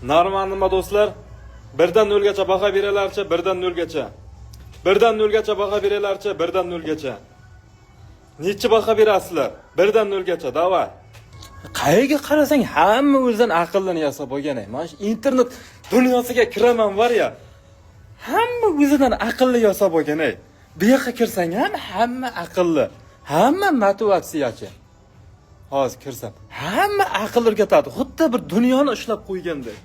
Normal nima do'stlar? 1dan 0gacha baho beralarcha, 1dan 0gacha. 1dan 0gacha baho beralarcha, 1dan 0gacha. Necha baho berasizlar? 1dan 0gacha, davay. Qayerga qarasang hamma o'zidan aqllanib yasab bo'lgan. Mana shu internet dunyosiga kiraman var ya. Hamma o'zidan aqlli yasab bo'lgan. Bu yoqqa kirsang ham hamma aqlli, hamma motivatsiyachi. Hozir kirsam, hamma aql o'rgatadi. Xuddi bir dunyoni ushlab qo'ygandek.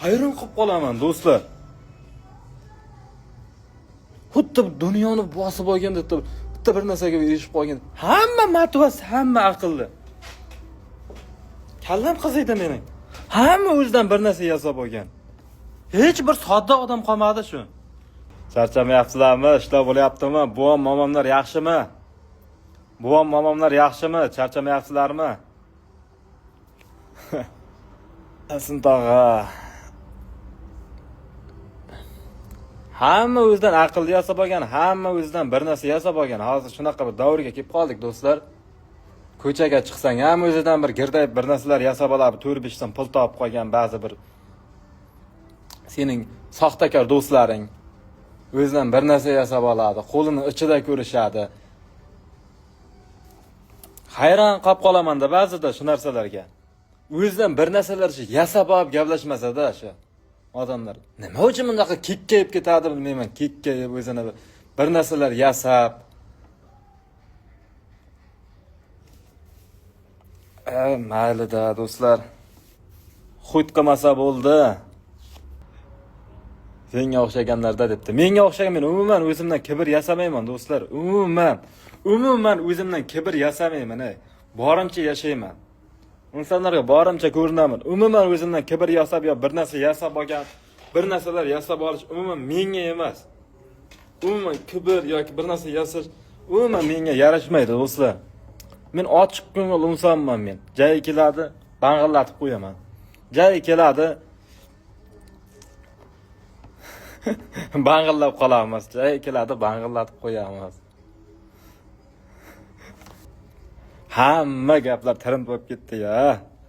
Hayron qolib qolaman do'stlar. Xuddi dunyoni bosib olgandek, bitta bir narsaga erishib qolgan. Hamma motivatsiya, hamma aqlli. Kallam qiziydi mening. Hamma o'zidan bir narsa yasab olgan. Hech bir sodda odam qolmadi shu. Charchamayapsizlarmi? Ishlar bo'lyaptimi? Buvam, momamlar yaxshimi? Buvam, momamlar yaxshimi? Charchamayapsizlarmi? Asin tog'a. Hamma o'zidan aqlli yasab olgan, hamma o'zidan bir narsa yasab olgan. Hozir shunaqa bir davrga kelib qoldik do'stlar. Ko'chaga chiqsang ham o'zidan bir girdayib bir narsalar yasab oladi, 4-5 so'm pul topib qolgan ba'zi bir sening soxtakor do'stlaring o'zidan bir narsa yasab oladi, qo'lini ichida ko'rishadi. Hayron qolib qolaman-da ba'zida shu narsalarga. O'zidan bir narsalar yasab olib gaplashmasa-da shu odamlar. Nima uchun bundaqa kekkayib ketadi bilmayman. Kekkayib o'zini bir narsalar yasab. Mayli-da do'stlar. Xud qilmasa bo'ldi. Senga o'xshaganlarda debdi. Menga o'xshagan, men umuman o'zimdan kibr yasamayman do'stlar. Umuman o'zimdan kibr yasamayman. Borimcha yashayman. İnsanlarga borimcha ko'rinaman. Umuman o'zimdan kibr yasab yo bir narsa yasab olgan, bir narsalar yasab olish umuman menga emas. Umuman kibr yoki bir narsa yasash umuman menga yarashmaydi do'stlar. Men ochiq ko'ngil insonman men. Joyi keladi, bang'illatib qo'yaman. Joyi keladi, bang'illab qolamiz. Joyi keladi, bang'illatib qo'yamiz. Hamma gaplar tirim bo'lib ketdi ya.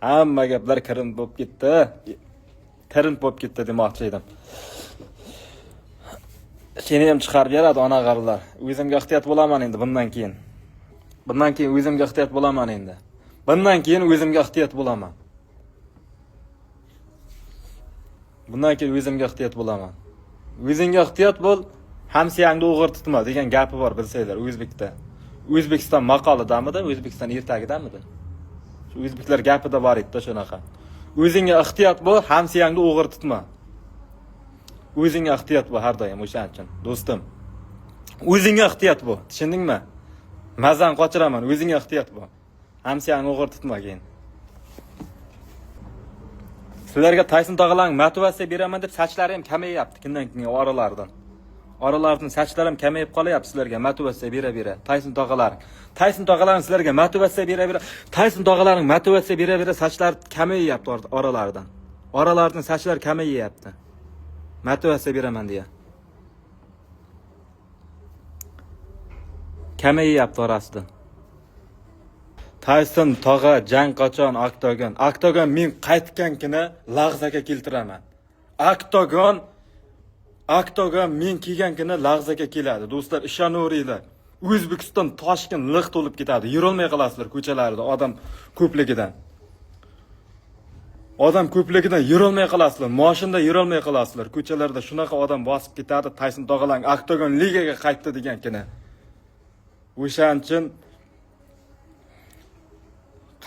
Hamma gaplar kirim bo'lib ketdi. Tirim bo'lib ketdi demoqchi edim. Seni ham chiqarib beradi ona qarlar. O'zimga ehtiyot bo'laman endi bundan keyin. Bundan keyin o'zimga ehtiyot bo'laman endi. Bundan keyin o'zimga ehtiyot bo'laman. Bundan keyin o'zimga ehtiyot bo'laman. O'zingga ehtiyot bo'l, hamsiyangni o'g'ir tutma degan gapi bor bilsanglar o'zbekda. O'zbekiston maqolidamidi, O'zbekiston ertagidamidi? Shu o'zbeklar gapida bor edi shunaqa. O'zingga ehtiyot bo'l, hamsiyangni o'g'ir tutma. O'zingga ehtiyot bo'l har doim o'shaning uchun, do'stim. O'zingga ehtiyot bo'l, tushundingmi? Mazan qochiraman, o'zingga ehtiyot bo'l. Hamsiyangni o'g'ir tutmagin. Sizlarga Tayson tog'alarning motivatsiya beraman deb sochlari ham kamayyapti kundan-kunga oralardan. Oralardan sochlari ham kamayib qolyapti sizlarga motivatsiya bera-bera. Tayson tog'alarning sizlarga motivatsiya bera-bera. Tayson tog'alarning motivatsiya bera-bera sochlari kamayyapti oralardan. Oralardan sochlari kamayyapti. Motivatsiya beraman deya. Kamayyapti orasidan. Tayson tog'a jang qachon Oktagon? Oktagon men qaytgan-kina lag'zaga keltiraman. Oktagon men kelgan-kina lag'zaga keladi. Do'stlar, ishonaveringlar. O'zbekiston Toshkent liq to'lib ketadi. Yurolmay qolasizlar ko'chalarda odam ko'pligidan. Odam ko'pligidan yurolmay qolasizlar. Mashinada yurolmay qolasizlar. Ko'chalarda shunaqa odam bosib ketadi. Tayson tog'alang Oktagon ligaga qaytdi degan-kina. O'shaning uchun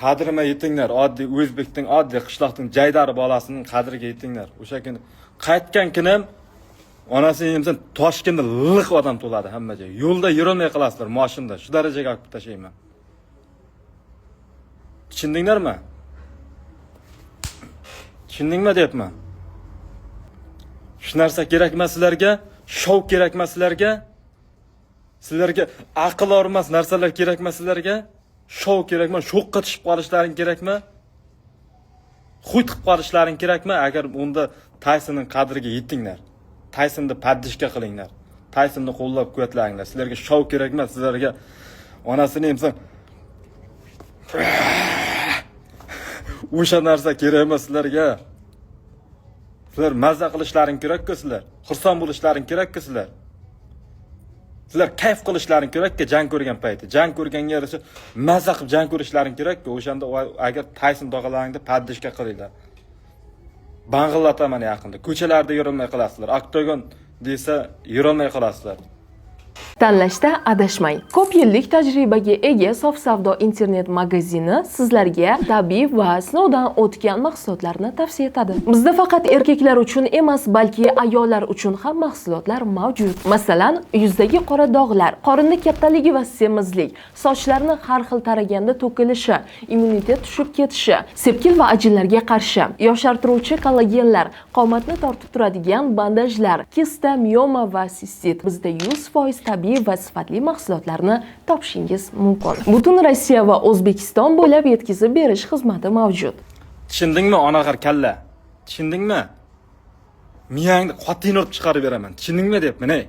qadrima yetinglar. Oddiy O'zbekning, oddiy qishloqning jaydari bolasining qadriga yetinglar. O'sha kuni qaytgan kunim onasi yemsan Toshkentda liq odam to'ladi hamma joy. Yo'lda yurolmay qolasizlar mashinada. Shu darajaga olib tashlayman. Tushundinglarmi? Tushundingmi deyapman? Shu narsa kerak emas sizlarga, shov kerak emas sizlarga. Sizlarga aql ormas narsalar kerak emas sizlarga. Shov kerakmi? Shoqqa tushib qolishlaring kerakmi? Xud qilib qolishlaring kerakmi? Agar unda Taysonning qadriga yetinglar. Taysonni paddishga qilinglar. Taysonni qo'llab-quvvatlanglar. Sizlarga shov kerak emas, sizlarga onasini emsan o'sha narsa kerak emas sizlarga. Sizlar mazza qilishlaring kerak-ku sizlar. Xursand bo'lishlaring kerak-ku sizlar. Sizlar kayf qilishlaring kerak-ku jang ko'rgan payti. Jang ko'rganga yarasha mazza qilib jang ko'rishlaring kerak-ku. O'shanda agar Tayson tog'alaringda paddishga qilinglar. Bang'illataman yaqinda. Ko'chalarda yurolmay qolasizlar. Oktagon desa yurolmay qolasizlar. Tanlashda adashmang. Ko'p yillik tajribaga ega Sof savdo internet magazini sizlarga tabiiy va sinovdan o'tgan mahsulotlarni tavsiya etadi. Bizda faqat erkaklar uchun emas, balki ayollar uchun ham mahsulotlar mavjud. Masalan, yuzdagi qora dog'lar, qorinda kattaligi va semizlik, sochlarni har xil taraganda to'kilishi, immunitet tushib ketishi, sepkil va ajinlarga qarshi, yoshartiruvchi kollagenlar, qomatni tortib turadigan bandajlar, kista, mioma va sistit. Bizda 100% tabiiy va sifatli mahsulotlarni topishingiz mumkin. Butun Rossiya va O'zbekiston bo'ylab yetkazib berish xizmati mavjud. Tushundingmi, onagar kalla? Tushundingmi? Miyangni qotingni urib chiqarib beraman. Tushundingmi deyapman, ey.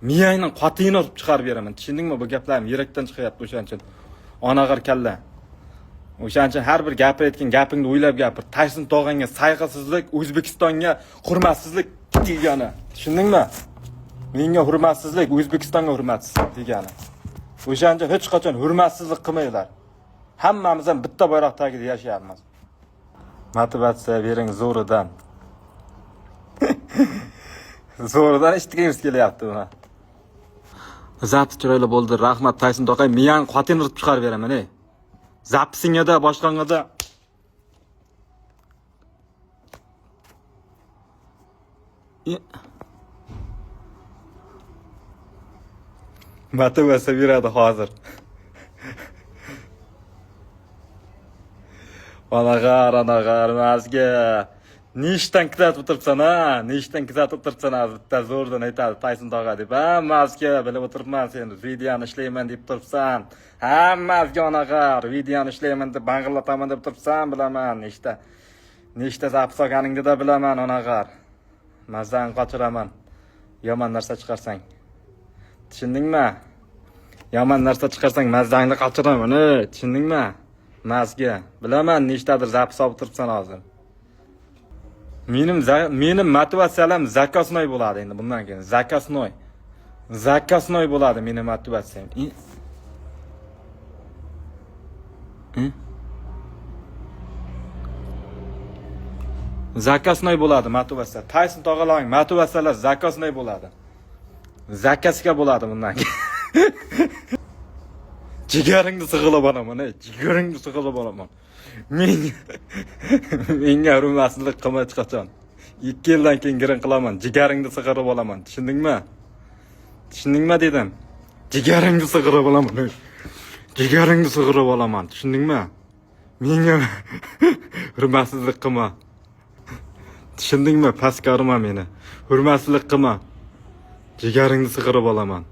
Miyangni qotingni urib chiqarib beraman. Tushundingmi? Bu gaplarim yurakdan chiqyapti o'shaning uchun. Onagar kalla. O'shaning uchun har bir gapirayotgan gapingni o'ylab gapir. Tayson tog'angga sayg'asizlik, O'zbekistonga hurmatsizlik degani. Tushundingmi? Menga hurmatsizlik, O'zbekistonga hurmatsizlik degani. O'shanda hech qachon hurmatsizlik qilmaylar. Hammamiz ham bitta bayroq tagida yashayapmiz. Motivatsiya bering zo'ridan. Zo'ridan eshitgimiz kelyapti buni. Zapis chiroyli bo'ldi. Rahmat Tayson tog'ay, miyang qotin urib chiqarib beraman, ey. Zapisingda boshqangada motivatsiya beradi hozir. Anagar mazga. Nishdan kuzatib o'tiribsan, ha? Nishdan kuzatib o'tiribsan, bitta zo'rdan aytadi Tayson tog'a deb. Hammasiga bilib o'tiribman sen, videoni ishlayman deb turibsan. Hammasiga anagar, videoni ishlayman deb bang'illataman deb turibsan, bilaman. Nechta zapis olganingni da bilaman, anagar. Mazani qochiraman. Yomon narsa chiqarsang. Tushundingmi? Yomon narsa chiqarsang mazangni qochiraman, tushundingmi? Mazga. Bilaman, nechtadir zapis olib turibsan hozir. Mening motivatsiyalarim zakosnoy bo'ladi endi bundan keyin. Zakosnoy. Zakosnoy bo'ladi mening motivatsiyam. Zakosnoy bo'ladi motivatsiya. Tayson tog'alaring motivatsiyalar zakosnoy bo'ladi. Zakasga bo'ladi bundan keyin. Jigaringni sig'ilib olaman, jigaringni sig'ilib olaman. Menga hurmatsizlik qilma hech qachon. 2 yildan keyin girin qilaman, jigaringni sig'irib olaman. Tushundingmi? Tushundingmi dedim. Jigaringni sig'irib olaman. Jigaringni sig'irib olaman. Tushundingmi? Menga hurmatsizlik qilma. Tushundingmi? Pastga urma meni. Hurmatsizlik qilma. Jigaringni sig'irib olaman.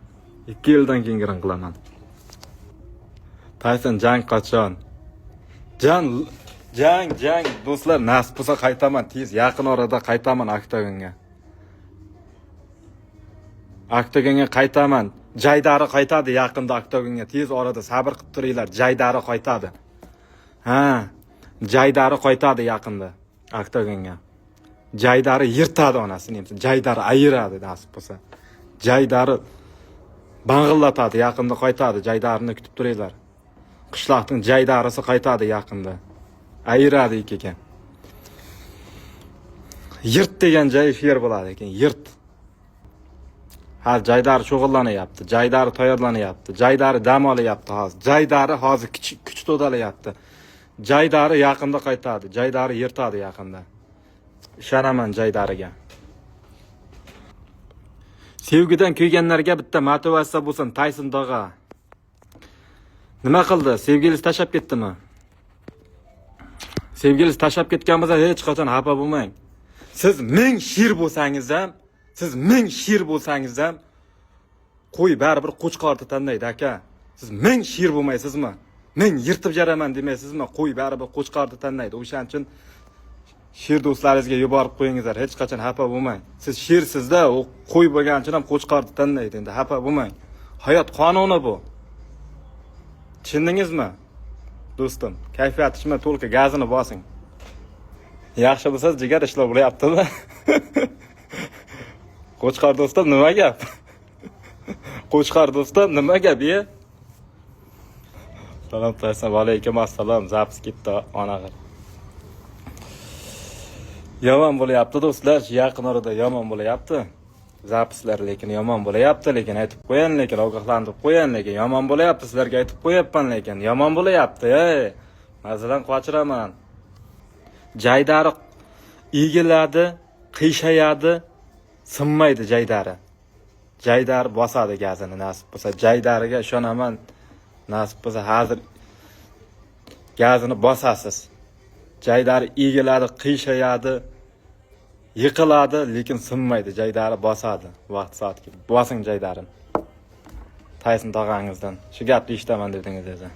2 yildan keyin girin qilaman. Tayson jang qachon? Jang do'stlar, nasib bo'lsa qaytaman, tez yaqin orada qaytaman oktagonga. Oktagonga qaytaman. Jaydari qaytadi yaqinda oktagonga, tez orada sabr qilib turinglar, Jaydari qaytadi. Ha, Jaydari qaytadi yaqinda oktagonga. Jaydari yirtadi onasini, Jaydari ayiradi nasib bo'lsa. Jaydari bang'illatadi, yaqinda qaytadi, Jaydarini kutib turinglar. Qishloqning Jaydarisi qaytadi yaqinda. Ayiradi ekan. Yirt degan joy yer bo'ladi ekan, yirt. Hozir Jaydari shug'ullanyapti, Jaydari tayyorlanyapti, Jaydari dam olyapti hozir. Jaydari hozir kuch to'dalayapti. Jaydari yaqinda qaytadi, Jaydari yirtadi yaqinda. Ishonaman Jaydariga. Sevgidan kuyganlarga bitta motivatsiya bo'lsin Tayson tog'a. Nima qildi? Sevgilisi tashlab ketdimi? Sevgilisi tashlab ketgan bo'lsa, hech qachon xafa bo'lmang. Siz 1000 shir bo'lsangiz ham, qo'y baribir qo'chqorni tanlaydi, aka. Siz 1000 shir bo'lmaysizmi? 1000 yirtib jaraman demaysizmi? Qo'y baribir qo'chqorni tanlaydi. O'shaning uchun shir do'stlaringizga yuborib qo'yingizlar, hech qachon xafa bo'lmang. Siz shirsizda, u qo'y bo'lgan uchun ham qo'chqorni tanlaydi, endi xafa bo'lmang. Hayot qonuni bu. Tushundingizmi? Do'stim, kayfiyat ishma to'lqa gazini bosing. Yaxshi bo'lsa jigar ishlar bo'lyaptimi? Qo'chqor do'stim nima gap? Qo'chqor do'stim nima gap ye? Salom tayson, alaykum assalom. Zapis ketdi onaga. Yomon bo'lyapti do'stlar, yaqin orada yomon bo'lyapti. Zapislar lekin yomon bo'lyapti, lekin aytib qo'yin, lekin ogohlantirib qo'yin, lekin yomon bo'lyapti, sizlarga aytib qo'yapman, lekin yomon bo'lyapti, ey. Masalan, qochiraman. Jaydari egiladi, qiyshayadi, sinmaydi jaydari. Jaydari bosadi gazini nasib bo'lsa, jaydariga ishonaman. Nasib bo'lsa, hozir gazini bosasiz. Jaydari egiladi, qiyshayadi, yiqiladi, lekin sinmaydi, jaydari bosadi. Vaqt soat kelib. Bosing jaydarini. Tayson tog'angizdan. Shu gapni eshitaman dedingiz o'zi.